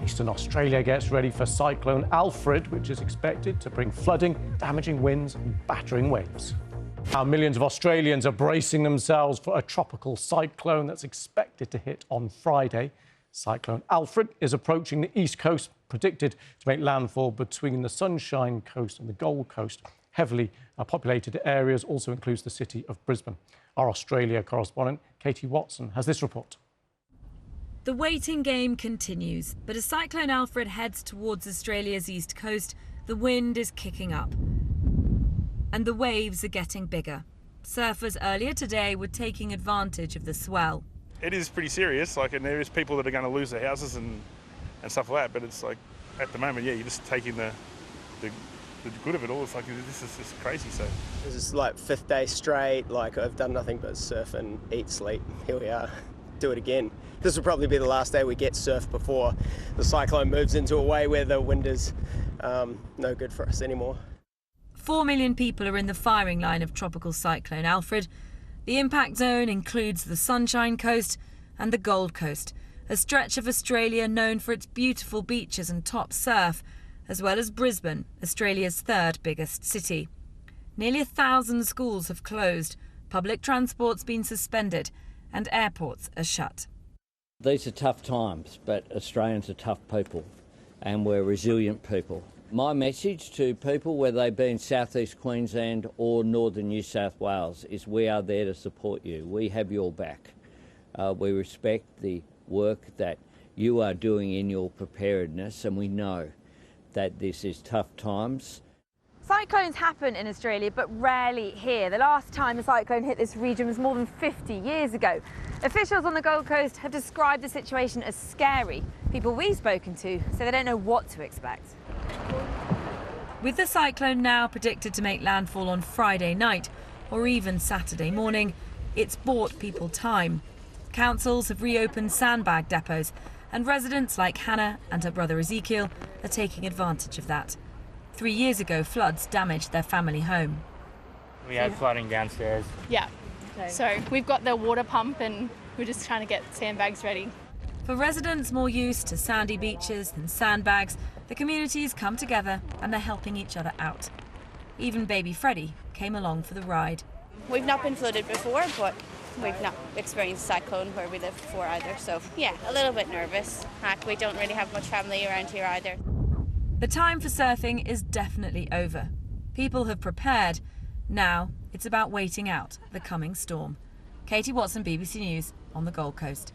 Eastern Australia gets ready for Cyclone Alfred, which is expected to bring flooding, damaging winds and battering waves. Now, millions of Australians are bracing themselves for a tropical cyclone that's expected to hit on Friday. Cyclone Alfred is approaching the east coast, predicted to make landfall between the Sunshine Coast and the Gold Coast. Heavily populated areas also includes the city of Brisbane. Our Australia correspondent, Katie Watson, has this report. The waiting game continues, but as Cyclone Alfred heads towards Australia's east coast, the wind is kicking up and the waves are getting bigger. Surfers earlier today were taking advantage of the swell. It is pretty serious, and there is people that are going to lose their houses and stuff like that, but it's at the moment, you're just taking the good of it all. It's this is just crazy. So this is fifth day straight, I've done nothing but surf and eat, sleep. Here we are, do it again. This will probably be the last day we get surf before the cyclone moves into a way where the wind is no good for us anymore. 4 million people are in the firing line of tropical cyclone Alfred. The impact zone includes the Sunshine Coast and the Gold Coast, a stretch of Australia known for its beautiful beaches and top surf, as well as Brisbane, Australia's third biggest city. Nearly 1,000 schools have closed, public transport's been suspended, and airports are shut. These are tough times, but Australians are tough people, and we're resilient people. My message to people, whether they be in southeast Queensland or northern New South Wales, is we are there to support you. We have your back. We respect the work that you are doing in your preparedness, and we know that this is tough times. Cyclones happen in Australia, but rarely here. The last time a cyclone hit this region was more than 50 years ago. Officials on the Gold Coast have described the situation as scary. People we've spoken to say they don't know what to expect. With the cyclone now predicted to make landfall on Friday night or even Saturday morning, it's bought people time. Councils have reopened sandbag depots, and residents like Hannah and her brother Ezekiel are taking advantage of that. 3 years ago, floods damaged their family home. We had flooding downstairs. Yeah, so we've got the water pump and we're just trying to get sandbags ready. For residents more used to sandy beaches than sandbags, the community's come together and they're helping each other out. Even baby Freddie came along for the ride. We've not been flooded before, but we've not experienced a cyclone where we lived before either, so yeah, a little bit nervous. We don't really have much family around here either. The time for surfing is definitely over. People have prepared. Now it's about waiting out the coming storm. Katie Watson, BBC News, on the Gold Coast.